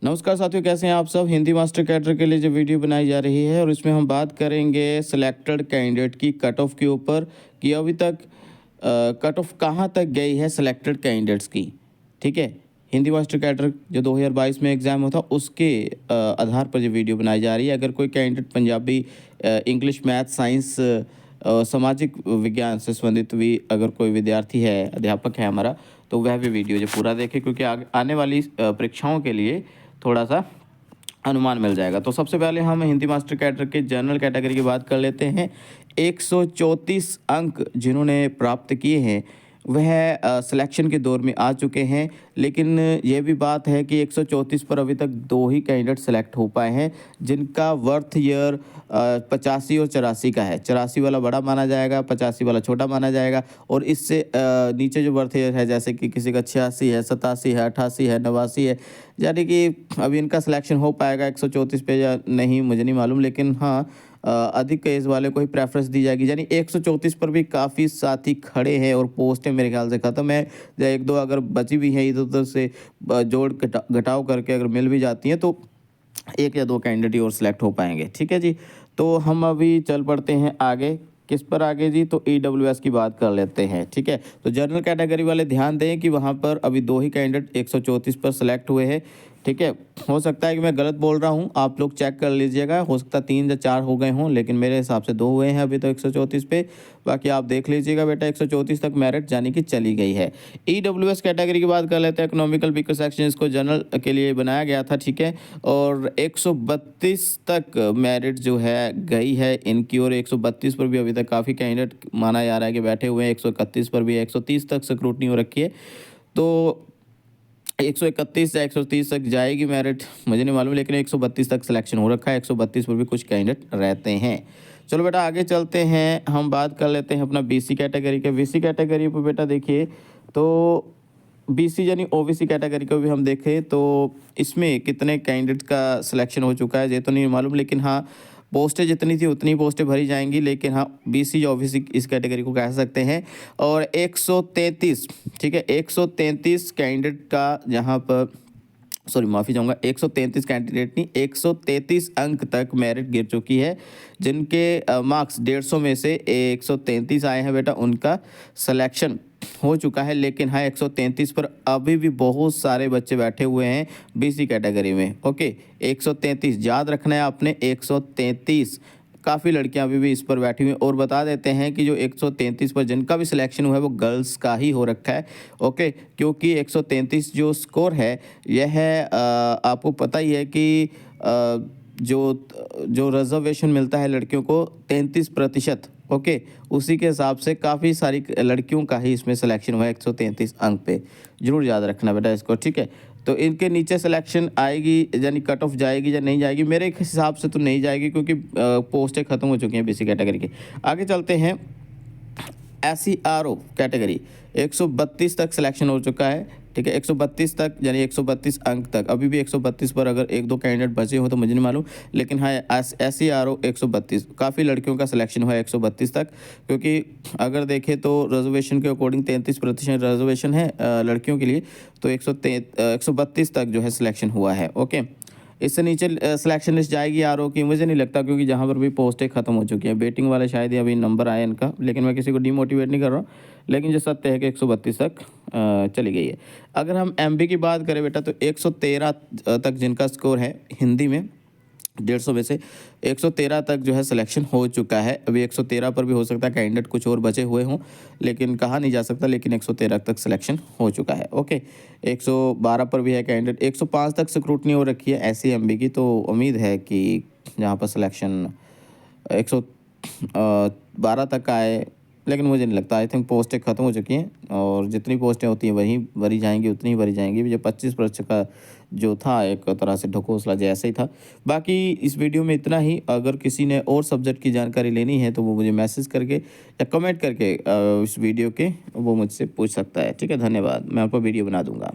नमस्कार साथियों, कैसे हैं आप सब। हिंदी मास्टर कैडर के लिए जो वीडियो बनाई जा रही है और इसमें हम बात करेंगे सिलेक्टेड कैंडिडेट की कट ऑफ के ऊपर कि अभी तक कट ऑफ कहाँ तक गई है सिलेक्टेड कैंडिडेट्स की। ठीक है, हिंदी मास्टर कैडर जो 2022 में एग्ज़ाम होता उसके आधार पर जो वीडियो बनाई जा रही है। अगर कोई candidate Punjabi, English, math, science, सामाजिक विज्ञान से संबंधित भी अगर कोई विद्यार्थी है, अध्यापक है हमारा, तो वह भी वीडियो जो पूरा देखे, क्योंकि आने वाली परीक्षाओं के लिए थोड़ा सा अनुमान मिल जाएगा। तो सबसे पहले हम हिंदी मास्टर कैडर के जनरल कैटेगरी की बात कर लेते हैं। 134 अंक जिन्होंने प्राप्त किए हैं वह सिलेक्शन के दौर में आ चुके हैं, लेकिन ये भी बात है कि 134 पर अभी तक 2 ही कैंडिडेट सेलेक्ट हो पाए हैं जिनका वर्थ ईयर 85 और 84 का है। 84 वाला बड़ा माना जाएगा, 85 वाला छोटा माना जाएगा। और इससे नीचे जो वर्थ ईयर है, जैसे कि किसी का 86 है, 87 है, 88 है, 89 है, यानी कि अभी इनका सिलेक्शन हो पाएगा 134 पे या नहीं मुझे नहीं मालूम, लेकिन हाँ अधिक एज वाले को ही प्रेफरेंस दी जाएगी। यानी 134 पर भी काफ़ी साथी खड़े हैं और पोस्टें मेरे ख्याल से ख़त्म है, या एक दो अगर बची भी हैं इधर उधर से जोड़ घटाव करके अगर मिल भी जाती हैं तो 1 या 2 कैंडिडेट ही और सिलेक्ट हो पाएंगे। ठीक है जी, तो हम अभी चल पड़ते हैं आगे। किस पर आगे जी? तो EWS की बात कर लेते हैं। ठीक है, तो जनरल कैटेगरी वाले ध्यान दें कि वहाँ पर अभी 2 ही कैंडिडेट 134 पर सेलेक्ट हुए हैं। ठीक है, हो सकता है कि मैं गलत बोल रहा हूँ, आप लोग चेक कर लीजिएगा। हो सकता है 3 या 4 हो गए हों, लेकिन मेरे हिसाब से 2 हुए हैं अभी तो 134 पे। बाकी आप देख लीजिएगा बेटा, 134 तक मेरिट यानी कि चली गई है। EWS कैटेगरी की बात कर लेते हैं। इकोनॉमिकल वीकर सेक्शन, इसको जनरल के लिए बनाया गया था। ठीक है, और 132 तक मेरिट जो है गई है इनकी, और 132 पर भी अभी तक काफ़ी कैंडिडेट माना जा रहा है कि बैठे हुए हैं। 131 पर भी 130 तक स्क्रूटनी हो रखी है, तो 131 या 130 तक जाएगी मेरिट मुझे नहीं मालूम, लेकिन 132 तक सिलेक्शन हो रखा है। 132 पर भी कुछ कैंडिडेट रहते हैं। चलो बेटा आगे चलते हैं, हम बात कर लेते हैं अपना BC कैटेगरी के। BC कैटेगरी पर बेटा देखिए, तो BC यानी OBC कैटेगरी को भी हम देखें तो इसमें कितने कैंडिडेट का सिलेक्शन हो चुका है ये तो नहीं मालूम, लेकिन हाँ पोस्टें जितनी थी उतनी पोस्टें भरी जाएंगी। लेकिन हाँ BC या OBC इस कैटेगरी को कह सकते हैं। और 133, ठीक है, 133 कैंडिडेट का यहाँ पर, सॉरी माफ़ी चाहूँगा, 133 कैंडिडेट नहीं, 133 अंक तक मेरिट गिर चुकी है। जिनके मार्क्स 150 में से 133 आए हैं बेटा, उनका सिलेक्शन हो चुका है। लेकिन हाँ 133 पर अभी भी बहुत सारे बच्चे बैठे हुए हैं BC कैटेगरी में। ओके, 133 याद रखना है आपने, 133। काफ़ी लड़कियां अभी भी इस पर बैठी हुई हैं। और बता देते हैं कि जो 133 पर जिनका भी सिलेक्शन हुआ है वो गर्ल्स का ही हो रखा है। ओके, क्योंकि 133 जो स्कोर है यह है, आपको पता ही है कि जो रिजर्वेशन मिलता है लड़कियों को 33%। ओके, उसी के हिसाब से काफ़ी सारी लड़कियों का ही इसमें सिलेक्शन हुआ है 133 अंक पे। जरूर याद रखना बेटा इसको। ठीक है, तो इनके नीचे सिलेक्शन आएगी यानी कट ऑफ जाएगी या नहीं जाएगी? मेरे हिसाब से तो नहीं जाएगी, क्योंकि पोस्टें खत्म हो चुकी हैं BC कैटेगरी की। आगे चलते हैं, SERO कैटेगरी 132 तक सिलेक्शन हो चुका है। ठीक है, 132 तक यानी 132 अंक तक। अभी भी 132 पर अगर 1-2 कैंडिडेट बचे हो तो मुझे नहीं मालूम, लेकिन हाँ SERO 132, काफ़ी लड़कियों का सिलेक्शन हुआ है 132 तक। क्योंकि अगर देखें तो रिजर्वेशन के अकॉर्डिंग 33% रिजर्वेशन है लड़कियों के लिए, तो 132 तक जो है सिलेक्शन हुआ है। ओके, इससे नीचे सिलेक्शन लिस्ट जाएगी RO की मुझे नहीं लगता, क्योंकि जहाँ पर भी पोस्टें खत्म हो चुकी हैं। वेटिंग वाले शायद ही अभी नंबर आए इनका, लेकिन मैं किसी को डिमोटिवेट नहीं कर रहा हूँ, लेकिन जो सत्य है कि 132 तक चली गई है। अगर हम MB की बात करें बेटा, तो 113 तक जिनका स्कोर है हिंदी में 150 में से 113 तक जो है सिलेक्शन हो चुका है। अभी 113 पर भी हो सकता है कैंडिडेट कुछ और बचे हुए हों, लेकिन कहा नहीं जा सकता, लेकिन 113 तक सिलेक्शन हो चुका है। ओके, 112 पर भी है कैंडिडेट, 105 तक स्क्रूटनी हो रखी है SEMB की, तो उम्मीद है कि यहाँ पर सिलेक्शन 112 तक आए, लेकिन मुझे नहीं लगता। आई थिंक पोस्टें खत्म हो चुकी हैं, और जितनी पोस्टें होती हैं वहीं भरी जाएंगी, उतनी ही भरी जाएंगी। जो 25% का जो था एक तरह से ढकोसला जैसे ही था। बाकी इस वीडियो में इतना ही। अगर किसी ने और सब्जेक्ट की जानकारी लेनी है तो वो मुझे मैसेज करके या कमेंट करके इस वीडियो के वो मुझसे पूछ सकता है। ठीक है, धन्यवाद, मैं आपको वीडियो बना दूँगा।